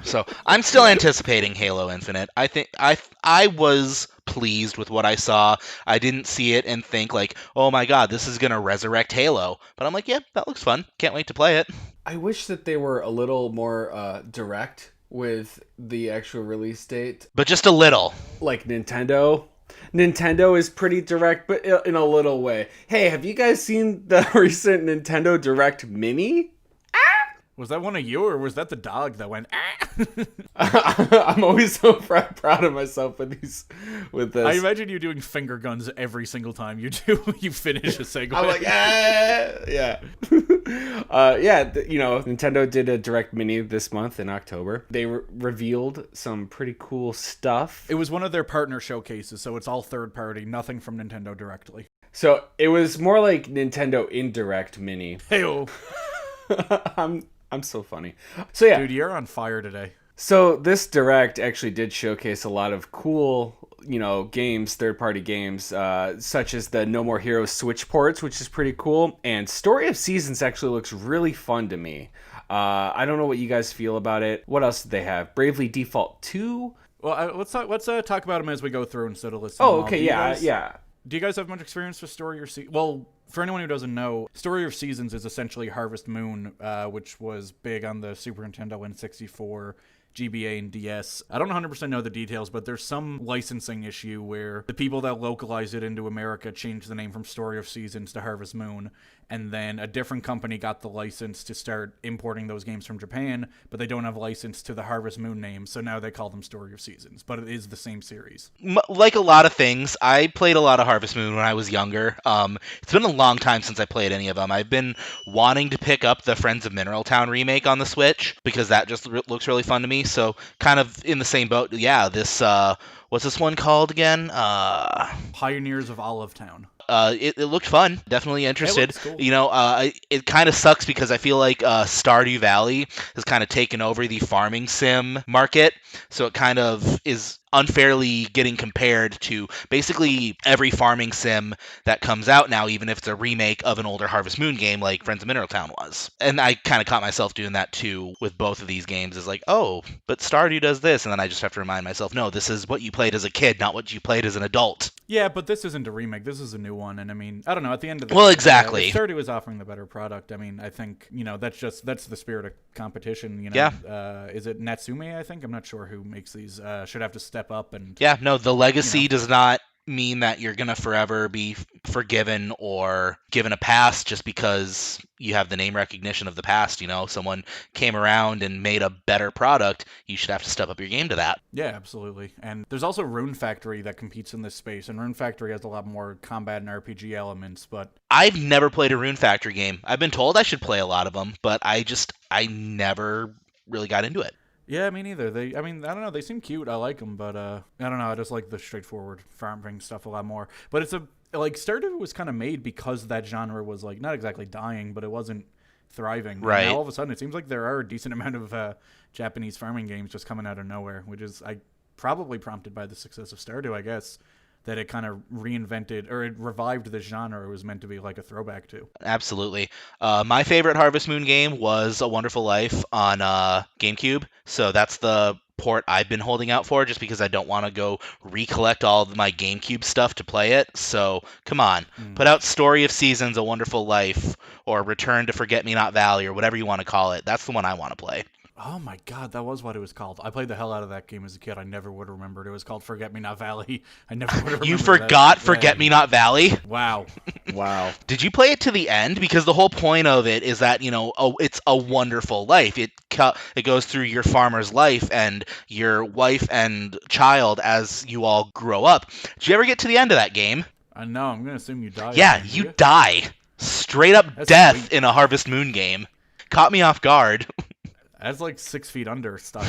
So I'm still anticipating Halo Infinite. I think I was pleased with what I saw. I didn't see it and think oh my god, this is going to resurrect Halo. But I'm like, yeah, that looks fun. Can't wait to play it. I wish that they were a little more direct with the actual release date. But just a little. Like Nintendo. Nintendo is pretty direct, but in a little way. Hey, have you guys seen the recent Nintendo Direct Mini? Was that one of you, or was that the dog that went, ah? I'm always so proud of myself with this. I imagine you doing finger guns every single time you finish a segue. I'm like, yeah. Nintendo did a Direct Mini this month in October. They revealed some pretty cool stuff. It was one of their partner showcases, so it's all third party, nothing from Nintendo directly. So it was more like Nintendo Indirect Mini. Hey-o. I'm so funny. So yeah. Dude, you're on fire today. So this Direct actually did showcase a lot of cool, games, third-party games, such as the No More Heroes Switch ports, which is pretty cool. And Story of Seasons actually looks really fun to me. I don't know what you guys feel about it. What else did they have? Bravely Default 2? Well, let's talk about them as we go through instead of listing. Oh, okay, yeah. Do you guys have much experience with Story of Seasons? Well, for anyone who doesn't know, Story of Seasons is essentially Harvest Moon, which was big on the Super Nintendo N64, GBA, and DS. I don't 100% know the details, but there's some licensing issue where the people that localized it into America changed the name from Story of Seasons to Harvest Moon, and then a different company got the license to start importing those games from Japan, but they don't have license to the Harvest Moon name, so now they call them Story of Seasons, but it is the same series. Like a lot of things, I played a lot of Harvest Moon when I was younger. It's been a long time since I played any of them. I've been wanting to pick up the Friends of Mineral Town remake on the Switch, because that just looks really fun to me, so kind of in the same boat. Yeah, this, what's this one called again? Pioneers of Olive Town. It looked fun. Definitely interested. Cool. It kind of sucks because I feel like Stardew Valley has kind of taken over the farming sim market, so it kind of is unfairly getting compared to basically every farming sim that comes out now, even if it's a remake of an older Harvest Moon game like Friends of Mineral Town was. And I kind of caught myself doing that too with both of these games. Is like, oh, but Stardew does this, and then I just have to remind myself, no, this is what you played as a kid, not what you played as an adult. Yeah, but this isn't a remake. This is a new one, and I mean, I don't know. At the end of the well, day, exactly. Stardew is offering the better product. I mean, I think that's the spirit of competition. Yeah. Is it Natsume? I think I'm not sure who makes these. Should have to step up and. Yeah, no, the legacy does not mean that you're gonna forever be forgiven or given a pass just because you have the name recognition of the past. Someone came around and made a better product. You should have to step up your game to that. Yeah, absolutely. And there's also Rune Factory that competes in this space, and Rune Factory has a lot more combat and RPG elements. But I've never played a Rune Factory game. I've been told I should play a lot of them, but I never really got into it. Yeah, me neither. I don't know. They seem cute. I like them, but I don't know. I just like the straightforward farming stuff a lot more. But it's Stardew was kind of made because that genre was like not exactly dying, but it wasn't thriving. Right. And now all of a sudden, it seems like there are a decent amount of Japanese farming games just coming out of nowhere, which is probably prompted by the success of Stardew, I guess. That it kind of reinvented or it revived the genre it was meant to be like a throwback to. Absolutely. My favorite Harvest Moon game was A Wonderful Life on GameCube. So that's the port I've been holding out for just because I don't want to go recollect all of my GameCube stuff to play it. So come on, put out Story of Seasons, A Wonderful Life, or Return to Forget-Me-Not Valley, or whatever you want to call it. That's the one I want to play. Oh my god, that was what it was called. I played the hell out of that game as a kid. I never would have remembered. It was called Forget-Me-Not Valley. I never would have remembered. You forgot Forget-Me-Not Valley? Wow. Wow. Did you play it to the end? Because the whole point of it is that, it's a wonderful life. It goes through your farmer's life and your wife and child as you all grow up. Did you ever get to the end of that game? No, I'm going to assume you die. Yeah, you die. Straight up That's death sweet. in a Harvest Moon game. Caught me off guard. That's like 6 feet under stuff.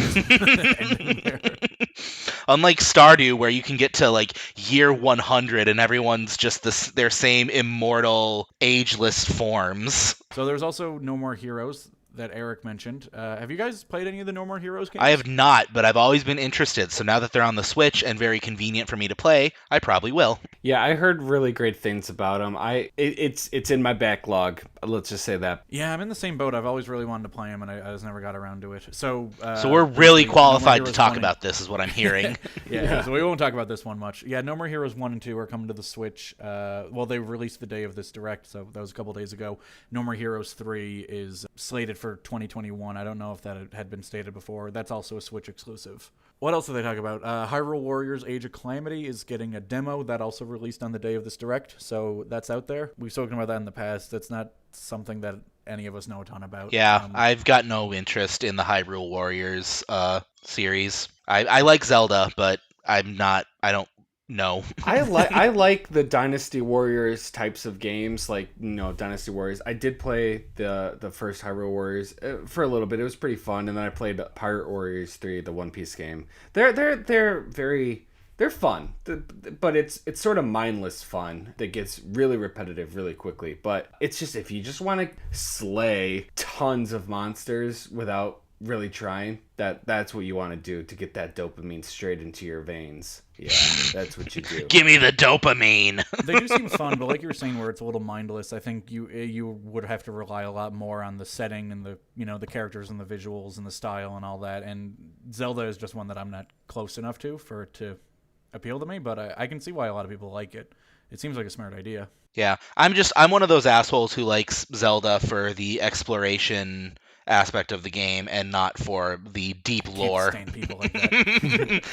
Unlike Stardew, where you can get to like year 100 and everyone's just their same immortal, ageless forms. So there's also No More Heroes that Eric mentioned. Have you guys played any of the No More Heroes games? I have not, but I've always been interested. So now that they're on the Switch and very convenient for me to play, I probably will. Yeah, I heard really great things about them. It's in my backlog. Let's just say that. Yeah, I'm in the same boat. I've always really wanted to play them, and I just never got around to it. So we're really qualified No to talk 1 about this, is what I'm hearing. yeah, so we won't talk about this one much. Yeah, No More Heroes 1 and 2 are coming to the Switch. Well, they released the day of this Direct, so that was a couple days ago. No More Heroes 3 is slated for for 2021. I don't know if that had been stated before. That's also a Switch exclusive. What else did they talk about? Hyrule Warriors Age of Calamity is getting a demo that also released on the day of this Direct, so that's out there. We've spoken about that in the past. That's not something that any of us know a ton about. Yeah, I've got no interest in the Hyrule Warriors series. I like Zelda, but I don't know. I like the Dynasty Warriors types of games, like Dynasty Warriors. I did play the first Hyrule Warriors for a little bit. It was pretty fun, and then I played Pirate Warriors 3, the One Piece game. They're fun, but it's sort of mindless fun that gets really repetitive really quickly. But it's just, if you just want to slay tons of monsters without really trying, that's what you want to do to get that dopamine straight into your veins. Yeah, that's what you do. Give me the dopamine. They do seem fun, but like you were saying, where it's a little mindless, I think you would have to rely a lot more on the setting and the characters and the visuals and the style and all that. And Zelda is just one that I'm not close enough to for it to appeal to me, but I can see why a lot of people like it. It seems like a smart idea. Yeah, I'm one of those assholes who likes Zelda for the exploration aspect of the game and not for the deep lore. Can't stand people like that.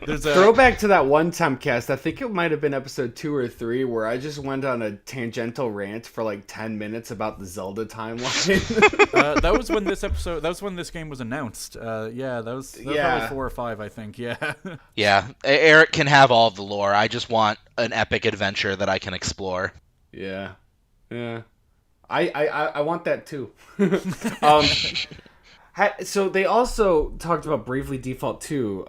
There's a throwback to that one Tempcast. I think it might have been episode 2 or 3 where I just went on a tangential rant for like 10 minutes about the Zelda timeline. that was when this game was announced. That was probably 4 or 5, I think. Yeah. Yeah, Eric can have all of the lore. I just want an epic adventure that I can explore. Yeah. I want that too. So they also talked about Bravely Default 2.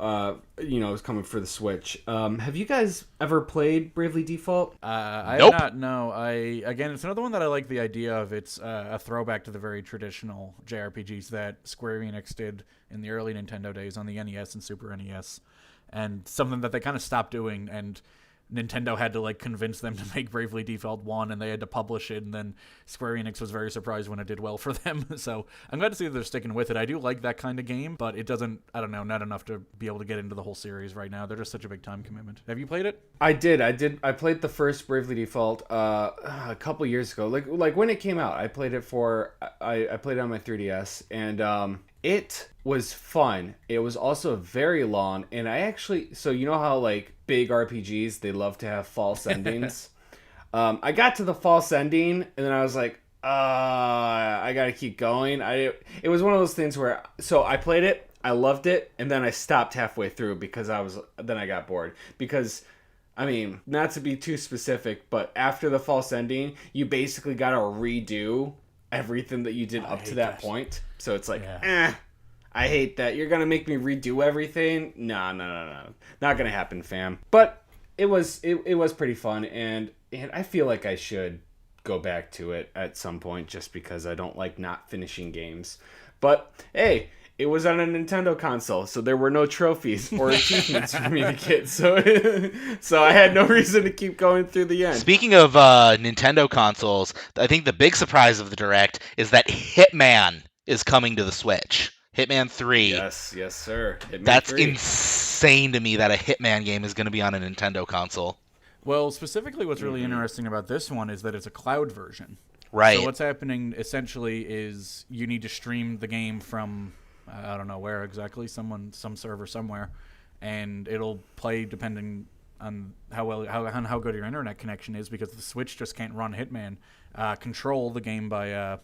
It's coming for the Switch. Have you guys ever played Bravely Default? I Nope. have not. No. Again, it's another one that I like the idea of. It's a throwback to the very traditional JRPGs that Square Enix did in the early Nintendo days on the NES and Super NES, and something that they kind of stopped doing, and Nintendo had to convince them to make Bravely Default 1, and they had to publish it, and then Square Enix was very surprised when it did well for them. So I'm glad to see that they're sticking with it. I do like that kind of game, but it doesn't, I don't know, not enough to be able to get into the whole series right now. They're just such a big time commitment. Have you played it? I did. I played the first Bravely Default a couple years ago. Like when it came out, I played it I played it on my 3DS, and it was fun. It was also very long, and I actually, so you know how big RPGs, they love to have false endings. I got to the false ending, and then I was like, I gotta keep going. It was one of those things where, so I played it, I loved it, and then I stopped halfway through because I got bored. Because, I mean, not to be too specific, but after the false ending, you basically gotta redo everything that you did up to that point. So it's I hate that. You're gonna make me redo everything? No. Not gonna happen, fam. But it was pretty fun, and I feel like I should go back to it at some point just because I don't like not finishing games. But hey, it was on a Nintendo console, so there were no trophies or achievements for me to get. So I had no reason to keep going through the end. Speaking of Nintendo consoles, I think the big surprise of the Direct is that Hitman is coming to the Switch. Hitman 3. Yes, sir. Hitman That's 3. insane to me that a Hitman game is going to be on a Nintendo console. Well, specifically what's really interesting about this one is that it's a cloud version. Right. So what's happening essentially is you need to stream the game from, I don't know where exactly, some server somewhere, and it'll play depending on how good your internet connection is, because the Switch just can't run Hitman. Control, the game by, I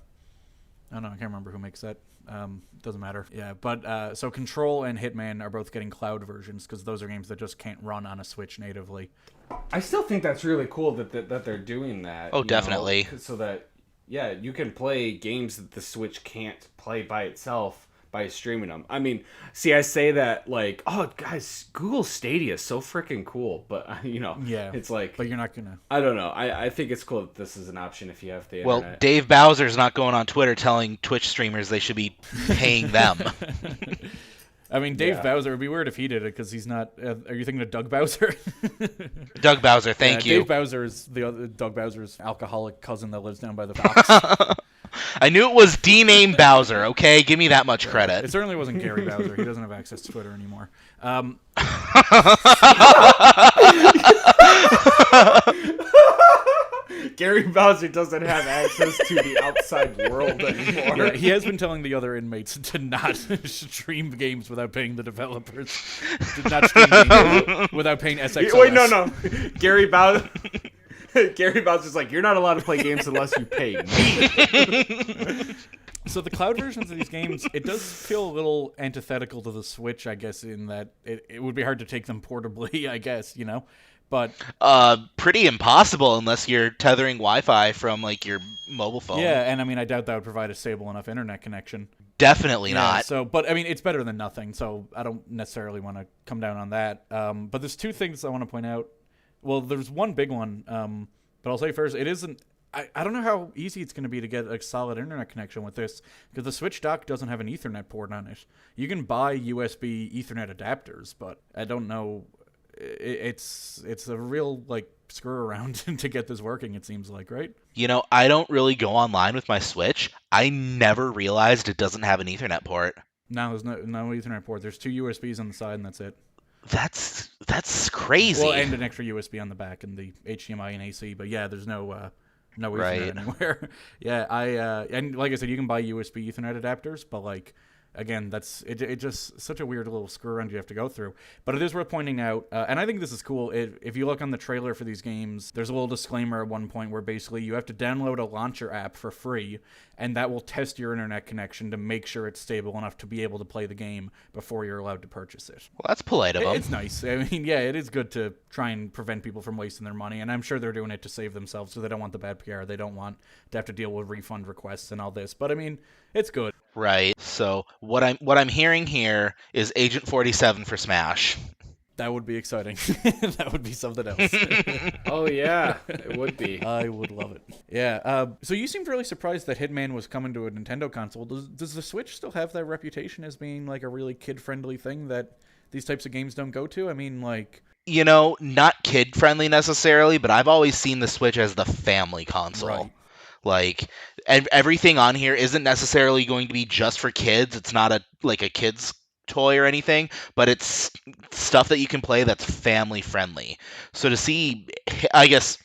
don't know, I can't remember who makes that. Doesn't matter. Yeah, but so Control and Hitman are both getting cloud versions because those are games that just can't run on a Switch natively. I still think that's really cool that they're doing that. Oh, definitely. So that, you can play games that the Switch can't play by itself by streaming them. I mean, see, I say that oh, guys, Google Stadia is so freaking cool, but it's but you're not gonna. I don't know. I think it's cool that this is an option if you have the Well, internet. Dave Bowser's not going on Twitter telling Twitch streamers they should be paying them. I mean, Dave Bowser, it'd be weird if he did it because he's not. Are you thinking of Doug Bowser? Doug Bowser, thank you. Dave Bowser is the other Doug Bowser's alcoholic cousin that lives down by the docks. I knew it was D-name Bowser, okay? Give me that much credit. It certainly wasn't Gary Bowser. He doesn't have access to Twitter anymore. Gary Bowser doesn't have access to the outside world anymore. Yeah, he has been telling the other inmates to not stream games without paying the developers. To not stream games without paying SXOS. Wait, no. Gary Bowser. Gary Bowser's like, you're not allowed to play games unless you pay me. So the cloud versions of these games, it does feel a little antithetical to the Switch, I guess, in that it would be hard to take them portably, I guess, But pretty impossible unless you're tethering Wi-Fi from like your mobile phone. yeah, and I mean, I doubt that would provide a stable enough internet connection. Definitely Yeah, not. So, but I mean, it's better than nothing. So I don't necessarily want to come down on that. But there's two things I want to point out. Well, there's one big one. But I'll say first, it isn't. I don't know how easy it's going to be to get a solid internet connection with this, because the Switch dock doesn't have an Ethernet port on it. You can buy USB Ethernet adapters, but I don't know. It's a real like screw around to get this working. It seems like, right? I don't really go online with my Switch. I never realized it doesn't have an Ethernet port. No, there's no Ethernet port. There's two USBs on the side, and that's it. That's crazy. Well, and an extra USB on the back, and the HDMI and AC. But yeah, there's no Ethernet Right. anywhere. Yeah, and like I said, you can buy USB Ethernet adapters, but like again, that's it. Just such a weird little screw around you have to go through. But it is worth pointing out, and I think this is cool. If you look on the trailer for these games, there's a little disclaimer at one point where basically you have to download a launcher app for free, and that will test your internet connection to make sure it's stable enough to be able to play the game before you're allowed to purchase it. Well, that's polite of them. It's nice. I mean, yeah, it is good to try and prevent people from wasting their money, and I'm sure they're doing it to save themselves, so they don't want the bad PR. They don't want to have to deal with refund requests and all this. But I mean, it's good. Right. So what I'm hearing here is Agent 47 for Smash. That would be exciting. That would be something else. Oh, yeah, it would be. I would love it. Yeah. So you seemed really surprised that Hitman was coming to a Nintendo console. Does the Switch still have that reputation as being like a really kid-friendly thing that these types of games don't go to? I mean, like... Not kid-friendly necessarily, but I've always seen the Switch as the family console. Right. Like, and everything on here isn't necessarily going to be just for kids. It's not a kid's toy or anything, but it's stuff that you can play that's family friendly. So to see, I guess,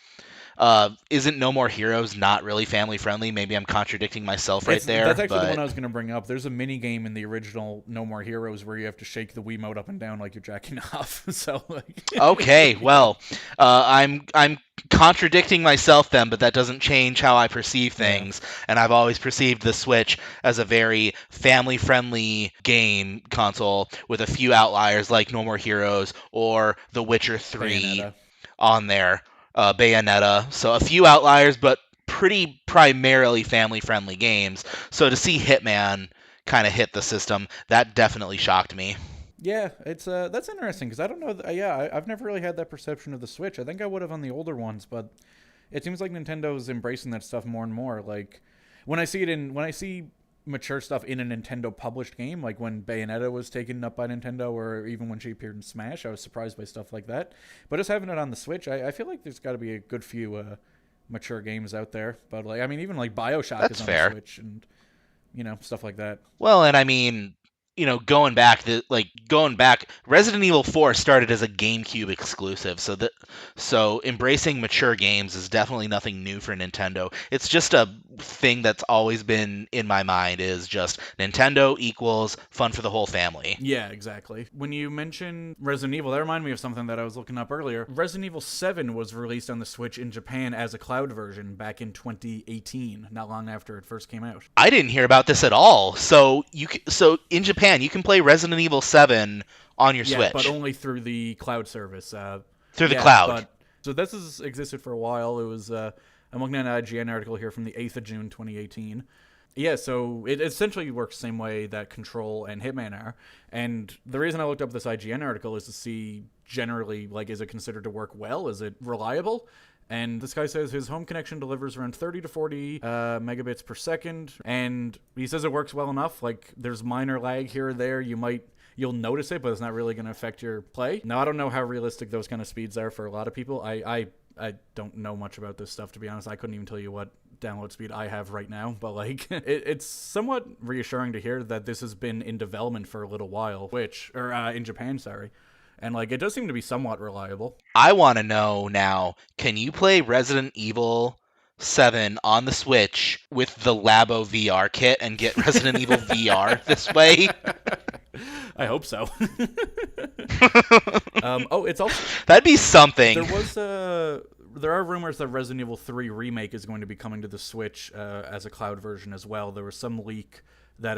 isn't No More Heroes not really family friendly? Maybe I'm contradicting myself right there. That's actually the one I was going to bring up. There's a mini game in the original No More Heroes where you have to shake the Wiimote up and down like you're jacking off. So like... Okay, well, I'm contradicting myself then, but that doesn't change how I perceive things. And I've always perceived the Switch as a very family-friendly game console with a few outliers like No More Heroes or The Witcher 3 Bayonetta. on there. Bayonetta. So a few outliers, but pretty primarily family-friendly games. So to see Hitman kind of hit the system, that definitely shocked me. Yeah, it's that's interesting because I don't know. I've never really had that perception of the Switch. I think I would have on the older ones, but it seems like Nintendo's embracing that stuff more and more. Like when I see mature stuff in a Nintendo published game, like when Bayonetta was taken up by Nintendo, or even when she appeared in Smash, I was surprised by stuff like that. But just having it on the Switch, I feel like there's got to be a good few mature games out there. But like, I mean, even like BioShock That's is on fair. the Switch, and stuff like that. Well, and I mean, going back, Resident Evil 4 started as a GameCube exclusive, so embracing mature games is definitely nothing new for Nintendo. It's just a thing that's always been in my mind, is just Nintendo equals fun for the whole family. Yeah, exactly. When you mention Resident Evil, that reminded me of something that I was looking up earlier. Resident Evil 7 was released on the Switch in Japan as a cloud version back in 2018, not long after it first came out. I didn't hear about this at all. So in Japan, you can play Resident Evil 7 on your Switch. But only through the cloud service. Through the cloud. So this has existed for a while. It was I'm looking at an IGN article here from the 8th of June, 2018. Yeah, so it essentially works the same way that Control and Hitman are. And the reason I looked up this IGN article is to see generally, like, is it considered to work well? Is it reliable? And this guy says his home connection delivers around 30 to 40 megabits per second. And he says it works well enough. Like, there's minor lag here or there. You'll notice it, but it's not really going to affect your play. Now, I don't know how realistic those kind of speeds are for a lot of people. I don't know much about this stuff, to be honest. I couldn't even tell you what download speed I have right now, but like it's somewhat reassuring to hear that this has been in development for a little while, in Japan, sorry. And like it does seem to be somewhat reliable. I want to know now, can you play Resident Evil 7 on the Switch with the Labo VR kit and get Resident Evil VR this way. I hope so. It's also That'd be something. There are rumors that Resident Evil 3 Remake is going to be coming to the Switch as a cloud version as well. There was some leak that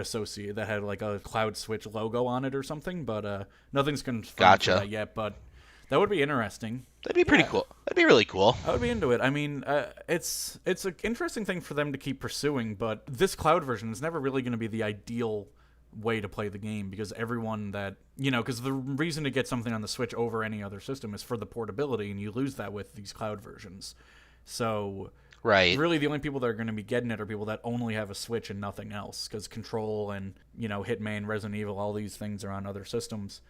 had like a Cloud Switch logo on it or something, but nothing's confirmed for that yet. But that would be interesting. That'd be pretty cool. That'd be really cool. I would be into it. I mean, it's an interesting thing for them to keep pursuing, but this cloud version is never really going to be the ideal way to play the game, because everyone that, because the reason to get something on the Switch over any other system is for the portability, and you lose that with these cloud versions. So right, really the only people that are going to be getting it are people that only have a Switch and nothing else, because Control and Hitman, Resident Evil, all these things are on other systems.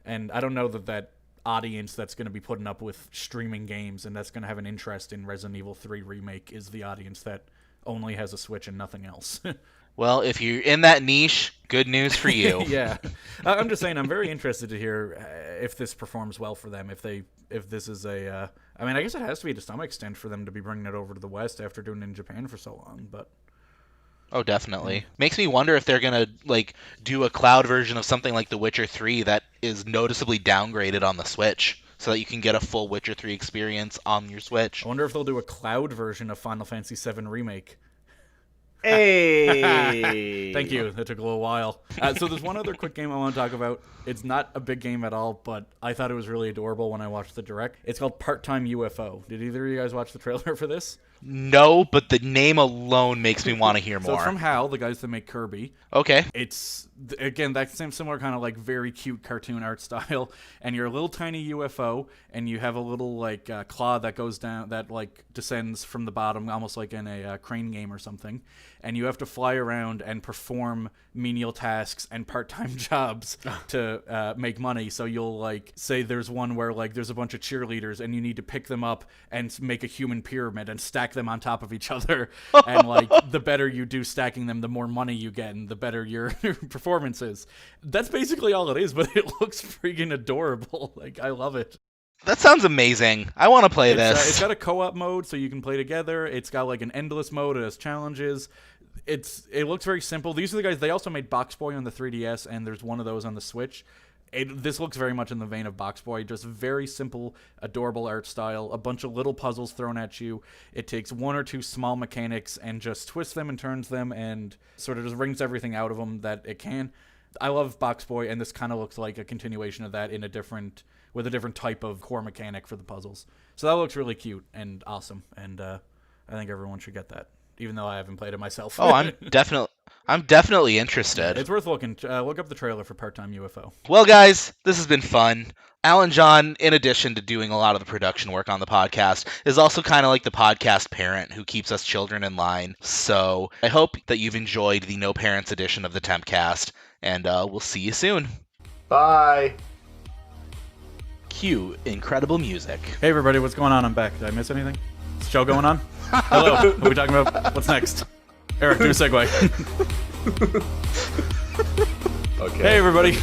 And I don't know that audience that's going to be putting up with streaming games and that's going to have an interest in Resident Evil 3 Remake is the audience that only has a Switch and nothing else. Well, if you're in that niche, good news for you. Yeah. I'm just saying, I'm very interested to hear if this performs well for them, if this is I guess it has to be to some extent for them to be bringing it over to the West after doing it in Japan for so long, but... Oh, definitely. Makes me wonder if they're going to do a cloud version of something like The Witcher 3 that is noticeably downgraded on the Switch, so that you can get a full Witcher 3 experience on your Switch. I wonder if they'll do a cloud version of Final Fantasy VII Remake. Hey! Thank you. That took a little while. So there's one other quick game I want to talk about. It's not a big game at all, but I thought it was really adorable when I watched the Direct. It's called Part-Time UFO. Did either of you guys watch the trailer for this? No, but the name alone makes me want to hear more. So it's from HAL, the guys that make Kirby. Okay. It's, again, that same similar kind of very cute cartoon art style, and you're a little tiny UFO, and you have a little claw that goes down, that descends from the bottom, almost like in a crane game or something, and you have to fly around and perform menial tasks and part-time jobs to make money. So you'll say there's one where there's a bunch of cheerleaders and you need to pick them up and make a human pyramid and stack them on top of each other, and the better you do stacking them, the more money you get and the better your performance is. That's basically all it is, but it looks freaking adorable. I love it. That sounds amazing. I want to play this. It's got a co-op mode, so you can play together. It's got an endless mode. It has challenges. It looks very simple. These are the guys. They also made Box Boy on the 3DS, and there's one of those on the Switch. This looks very much in the vein of Box Boy. Just very simple, adorable art style. A bunch of little puzzles thrown at you. It takes one or two small mechanics and just twists them and turns them and sort of just wrings everything out of them that it can. I love Box Boy, and this kind of looks like a continuation of that with a different type of core mechanic for the puzzles. So that looks really cute and awesome, and I think everyone should get that, even though I haven't played it myself. Oh, I'm definitely interested. It's worth looking. Look up the trailer for Part-Time UFO. Well, guys, this has been fun. AlanJohn, in addition to doing a lot of the production work on the podcast, is also kind of like the podcast parent who keeps us children in line. So I hope that you've enjoyed the No Parents edition of the Tempcast, and we'll see you soon. Bye! Cue incredible music. Hey everybody, what's going on? I'm back. Did I miss anything? Is the show going on? Hello. What are we talking about? What's next? Eric, do a segue. Okay. Hey everybody.